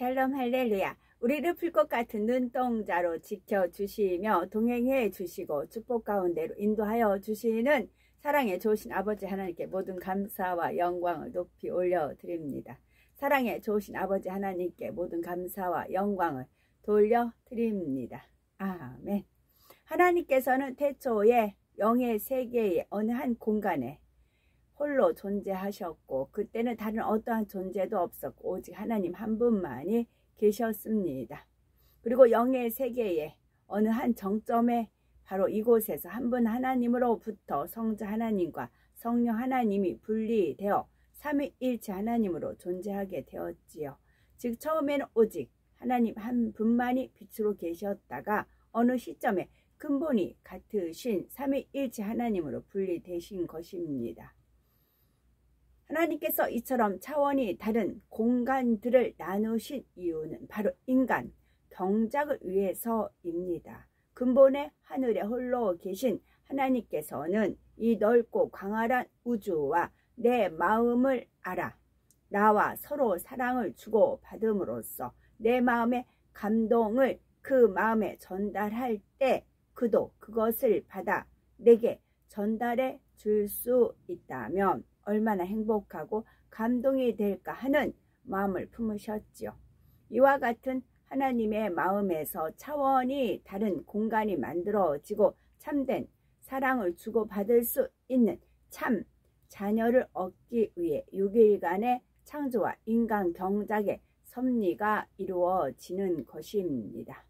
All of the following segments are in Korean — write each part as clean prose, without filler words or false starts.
샬롬 할렐루야. 우리를 풀것 같은 눈동자로 지켜주시며 동행해 주시고 축복 가운데로 인도하여 주시는 사랑의 좋으신 아버지 하나님께 모든 감사와 영광을 높이 올려드립니다. 사랑의 좋으신 아버지 하나님께 모든 감사와 영광을 돌려드립니다. 아멘. 하나님께서는 태초에 영의 세계의 어느 한 공간에 홀로 존재하셨고 그때는 다른 어떠한 존재도 없었고 오직 하나님 한 분만이 계셨습니다. 그리고 영의 세계의 어느 한 정점에 바로 이곳에서 한 분 하나님으로부터 성자 하나님과 성령 하나님이 분리되어 삼위일체 하나님으로 존재하게 되었지요. 즉 처음에는 오직 하나님 한 분만이 빛으로 계셨다가 어느 시점에 근본이 같으신 삼위일체 하나님으로 분리되신 것입니다. 하나님께서 이처럼 차원이 다른 공간들을 나누신 이유는 바로 인간, 경작을 위해서입니다. 근본의 하늘에 홀로 계신 하나님께서는 이 넓고 광활한 우주와 내 마음을 알아 나와 서로 사랑을 주고 받음으로써 내 마음의 감동을 그 마음에 전달할 때 그도 그것을 받아 내게 전달해 줄 수 있다면 얼마나 행복하고 감동이 될까 하는 마음을 품으셨지요. 이와 같은 하나님의 마음에서 차원이 다른 공간이 만들어지고 참된 사랑을 주고받을 수 있는 참 자녀를 얻기 위해 6일간의 창조와 인간 경작의 섭리가 이루어지는 것입니다.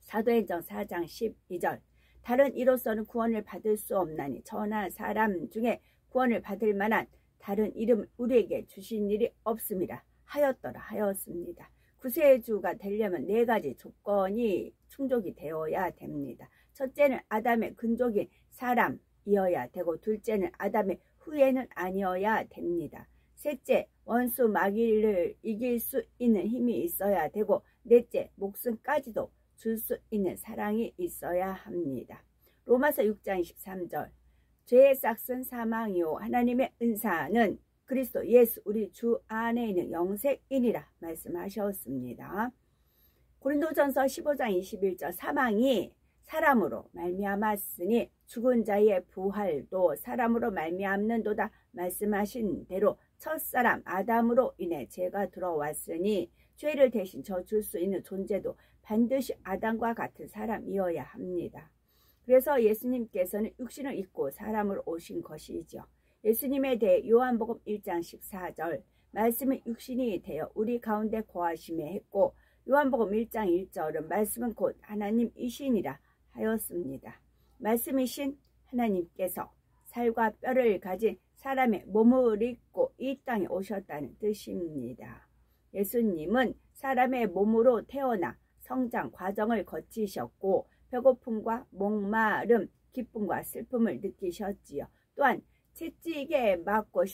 사도행전 4장 12절 다른 이로서는 구원을 받을 수 없나니 천하 사람 중에 구원을 받을 만한 다른 이름을 우리에게 주신 일이 없음이라 하였습니다. 구세주가 되려면 4가지 조건이 충족이 되어야 됩니다. 첫째는 아담의 근족인 사람이어야 되고 둘째는 아담의 후예는 아니어야 됩니다. 셋째, 원수 마귀를 이길 수 있는 힘이 있어야 되고 넷째, 목숨까지도 줄 수 있는 사랑이 있어야 합니다. 로마서 6장 23절 죄의 싹은 사망이요 하나님의 은사는 그리스도 예수 우리 주 안에 있는 영생이니라 말씀하셨습니다. 고린도전서 15장 21절 사망이 사람으로 말미암았으니 죽은 자의 부활도 사람으로 말미암는도다 말씀하신 대로 첫사람 아담으로 인해 죄가 들어왔으니 죄를 대신 져줄 수 있는 존재도 반드시 아담과 같은 사람이어야 합니다. 그래서 예수님께서는 육신을 입고 사람으로 오신 것이죠. 예수님에 대해 요한복음 1장 14절 말씀은 육신이 되어 우리 가운데 거하심에 했고 요한복음 1장 1절은 말씀은 곧 하나님이시니라 하였습니다. 말씀이신 하나님께서 살과 뼈를 가진 사람의 몸을 입고 이 땅에 오셨다는 뜻입니다. 예수님은 사람의 몸으로 태어나 성장 과정을 거치셨고 배고픔과 목마름, 기쁨과 슬픔을 느끼셨지요. 또한 채찍에 맞고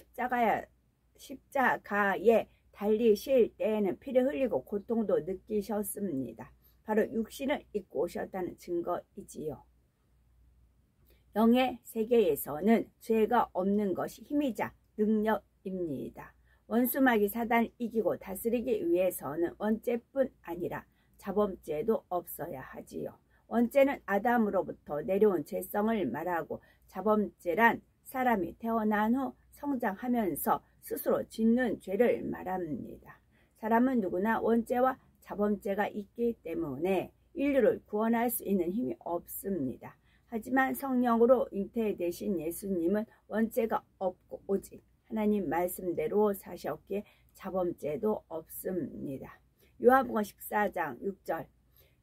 십자가에 달리실 때에는 피를 흘리고 고통도 느끼셨습니다. 바로 육신을 입고 오셨다는 증거이지요. 영의 세계에서는 죄가 없는 것이 힘이자 능력입니다. 원수마귀 사단을 이기고 다스리기 위해서는 원죄뿐 아니라 자범죄도 없어야 하지요. 원죄는 아담으로부터 내려온 죄성을 말하고 자범죄란 사람이 태어난 후 성장하면서 스스로 짓는 죄를 말합니다. 사람은 누구나 원죄와 자범죄가 있기 때문에 인류를 구원할 수 있는 힘이 없습니다. 하지만 성령으로 잉태되신 예수님은 원죄가 없고 오직 하나님 말씀대로 사셨기에 자범죄도 없습니다. 요한복음 14장 6절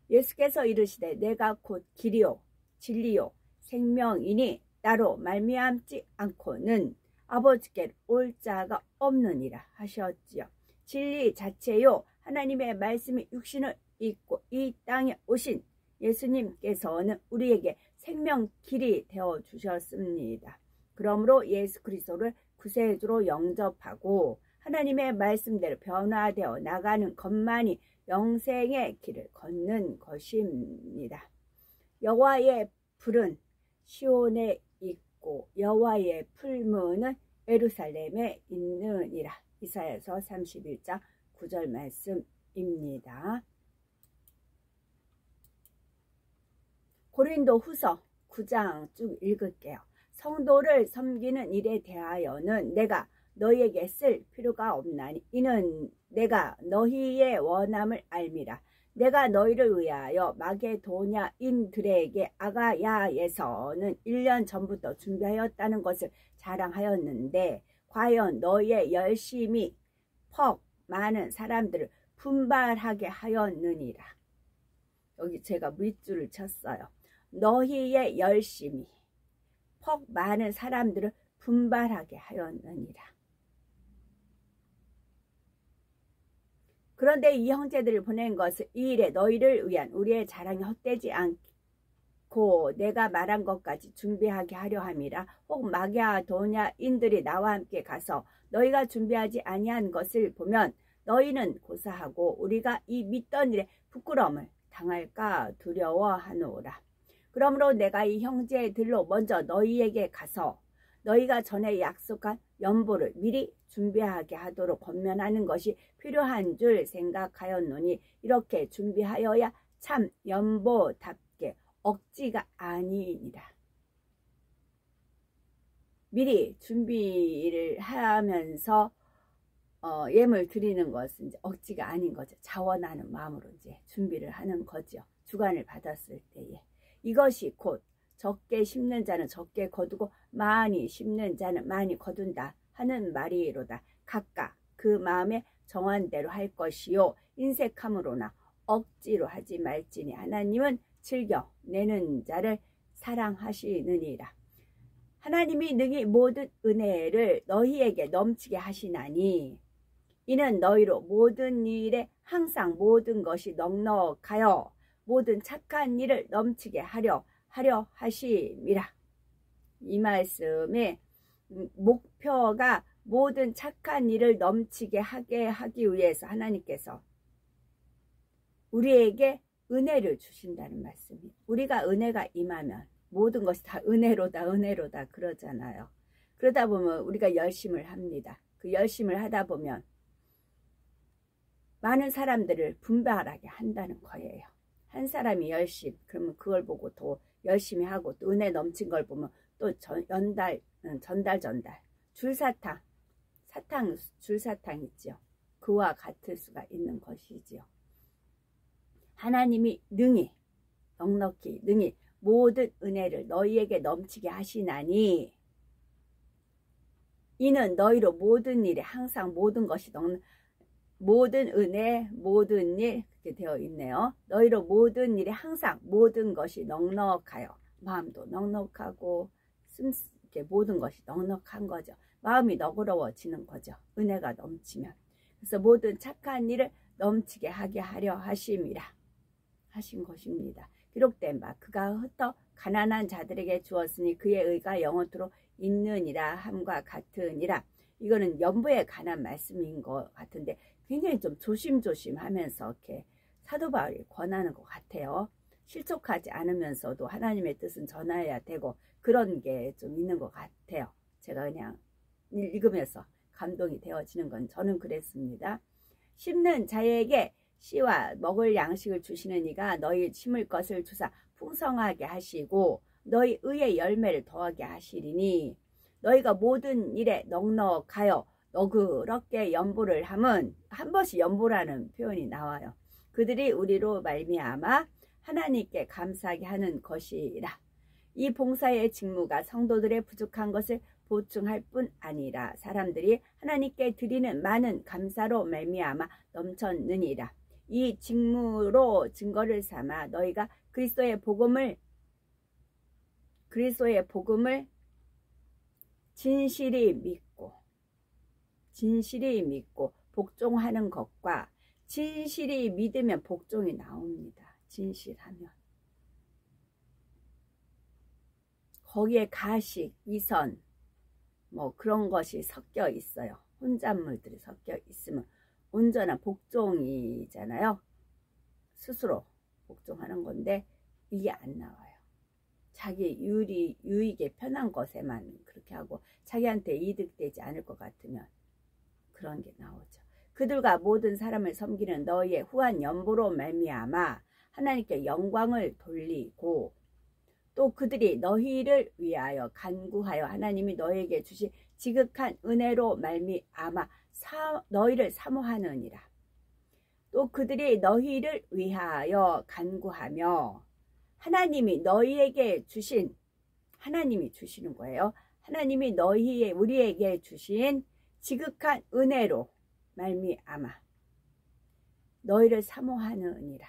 예수께서 이르시되 내가 곧 길이요 진리요 생명이니 나로 말미암지 않고는 아버지께 올 자가 없느니라 하셨지요. 진리 자체요 하나님의 말씀이 육신을 입고 이 땅에 오신 예수님께서는 우리에게 생명 길이 되어 주셨습니다. 그러므로 예수 그리스도를 구세주로 영접하고 하나님의 말씀대로 변화되어 나가는 것만이 영생의 길을 걷는 것입니다. 여호와의 불은 시온에 있고 여호와의 풀무는 예루살렘에 있느니라. 이사야서 31장 9절 말씀입니다. 고린도 후서 9장 쭉 읽을게요. 성도를 섬기는 일에 대하여는 내가 너희에게 쓸 필요가 없나니 이는 내가 너희의 원함을 알미라. 내가 너희를 위하여 마게도냐인들에게 아가야에서는 1년 전부터 준비하였다는 것을 자랑하였는데 과연 너희의 열심이 퍽 많은 사람들을 분발하게 하였느니라. 여기 제가 밑줄을 쳤어요. 너희의 열심이 퍽 많은 사람들을 분발하게 하였느니라. 그런데 이 형제들을 보낸 것은 이 일에 너희를 위한 우리의 자랑이 헛되지 않고 내가 말한 것까지 준비하게 하려 함이라. 혹 마게도냐인들이 나와 함께 가서 너희가 준비하지 아니한 것을 보면 너희는 고사하고 우리가 이 믿던 일에 부끄러움을 당할까 두려워하노라. 그러므로 내가 이 형제들로 먼저 너희에게 가서 너희가 전에 약속한 연보를 미리 준비하게 하도록 권면하는 것이 필요한 줄 생각하였노니 이렇게 준비하여야 참 연보답게 억지가 아니니라. 미리 준비를 하면서 예물 드리는 것은 이제 억지가 아닌 거죠. 자원하는 마음으로 이제 준비를 하는 거죠. 주관을 받았을 때에. 이것이 곧 적게 심는 자는 적게 거두고 많이 심는 자는 많이 거둔다 하는 말이로다. 각각 그 마음에 정한 대로 할 것이요 인색함으로나 억지로 하지 말지니 하나님은 즐겨 내는 자를 사랑하시느니라. 하나님이 능히 모든 은혜를 너희에게 넘치게 하시나니 이는 너희로 모든 일에 항상 모든 것이 넉넉하여 모든 착한 일을 넘치게 하려 하심이라. 이 말씀의 목표가 모든 착한 일을 넘치게 하게 하기 위해서 하나님께서 우리에게 은혜를 주신다는 말씀이에요. 우리가 은혜가 임하면 모든 것이 다 은혜로다 은혜로다 그러잖아요. 그러다 보면 우리가 열심을 합니다. 그 열심을 하다 보면 많은 사람들을 분발하게 한다는 거예요. 한 사람이 열심, 그러면 그걸 보고 더 열심히 하고 또 은혜 넘친 걸 보면 또 전달, 줄사탕, 줄사탕 있죠. 그와 같을 수가 있는 것이지요. 하나님이 능히, 넉넉히, 능히 모든 은혜를 너희에게 넘치게 하시나니 이는 너희로 모든 일에 항상 모든 것이 모든 은혜, 모든 일 그렇게 되어 있네요. 너희로 모든 일에 항상 모든 것이 넉넉하여 마음도 넉넉하고 이렇게 모든 것이 넉넉한 거죠. 마음이 너그러워지는 거죠. 은혜가 넘치면. 그래서 모든 착한 일을 넘치게 하게 하려 하심이라 하신 것입니다. 기록된 바 그가 흩어 가난한 자들에게 주었으니 그의 의가 영원토록 있느니라 함과 같으니라. 이거는 연보에 관한 말씀인 것 같은데 굉장히 좀 조심조심 하면서 이렇게 사도 바울이 권하는 것 같아요. 실족하지 않으면서도 하나님의 뜻은 전해야 되고 그런 게 좀 있는 것 같아요. 제가 그냥 읽으면서 감동이 되어지는 건 저는 그랬습니다. 심는 자에게 씨와 먹을 양식을 주시는 이가 너희 심을 것을 주사 풍성하게 하시고 너희 의의 열매를 더하게 하시리니 너희가 모든 일에 넉넉하여 너그럽게 연보를 함은 한 번씩 연보라는 표현이 나와요. 그들이 우리로 말미암아 하나님께 감사하게 하는 것이라. 이 봉사의 직무가 성도들의 부족한 것을 보충할 뿐 아니라 사람들이 하나님께 드리는 많은 감사로 말미암아 넘쳤느니라. 이 직무로 증거를 삼아 너희가 그리스도의 복음을 진실이 믿고 복종하는 것과 진실이 믿으면 복종이 나옵니다. 진실하면. 거기에 가식, 위선 뭐 그런 것이 섞여 있어요. 혼잣물들이 섞여 있으면 온전한 복종이잖아요. 스스로 복종하는 건데 이게 안 나와요. 자기 유익에 편한 것에만 그렇게 하고 자기한테 이득되지 않을 것 같으면 그런 게 나오죠. 그들과 모든 사람을 섬기는 너희의 후한 연보로 말미암아 하나님께 영광을 돌리고 또 그들이 너희를 위하여 간구하여 하나님이 너희에게 주신 지극한 은혜로 말미암아 너희를 사모하느니라. 또 그들이 너희를 위하여 간구하며 하나님이 너희에게 주신, 하나님이 주시는 거예요. 하나님이 우리에게 주신 지극한 은혜로 말미암아 너희를 사모하느니라.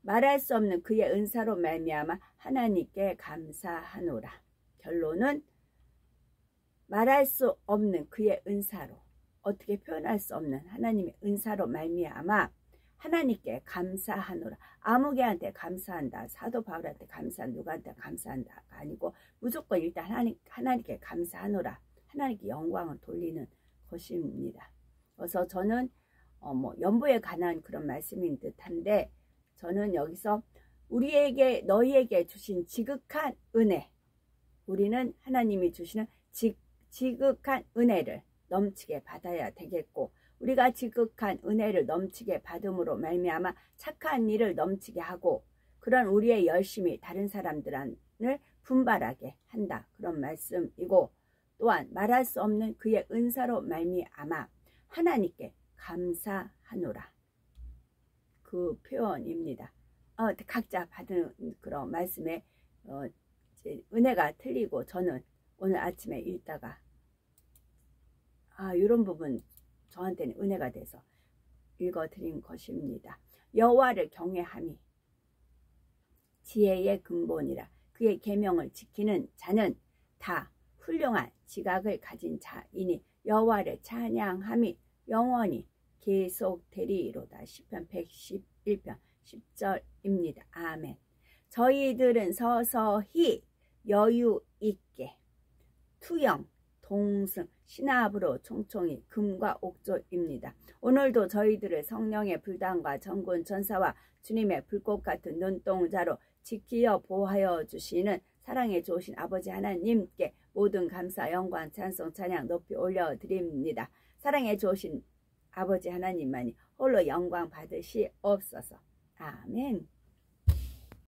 말할 수 없는 그의 은사로 말미암아 하나님께 감사하노라. 결론은 말할 수 없는 그의 은사로, 어떻게 표현할 수 없는 하나님의 은사로 말미암아 하나님께 감사하노라. 아무개한테 감사한다, 사도 바울한테 감사한다, 누구한테 감사한다가 아니고 무조건 일단 하나님께 감사하노라. 하나님께 영광을 돌리는 것입니다. 그래서 저는 연보에 관한 그런 말씀인 듯한데, 저는 여기서 너희에게 주신 지극한 은혜, 우리는 하나님이 주시는 지극한 은혜를 넘치게 받아야 되겠고, 우리가 지극한 은혜를 넘치게 받음으로 말미암아 착한 일을 넘치게 하고, 그런 우리의 열심이 다른 사람들을 분발하게 한다, 그런 말씀이고, 또한 말할 수 없는 그의 은사로 말미암아 하나님께 감사하노라, 그 표현입니다. 각자 받은 그런 말씀에 은혜가 틀리고, 저는 오늘 아침에 읽다가 이런 부분 저한테는 은혜가 돼서 읽어드린 것입니다. 여호와를 경외함이 지혜의 근본이라. 그의 계명을 지키는 자는 다 훌륭한 지각을 가진 자이니 여호와를 찬양함이 영원히 계속되리로다. 시편 111편 10절입니다. 아멘. 저희들은 서서히 여유 있게 투영, 동승, 신압으로 총총히 금과 옥조입니다. 오늘도 저희들을 성령의 불단과 전군 전사와 주님의 불꽃 같은 눈동자로 지키어 보호하여 주시는 사랑에 좋으신 아버지 하나님께 모든 감사, 영광, 찬송, 찬양 높이 올려드립니다. 사랑에 좋으신 아버지 하나님만이 홀로 영광 받으시옵소서. 아멘.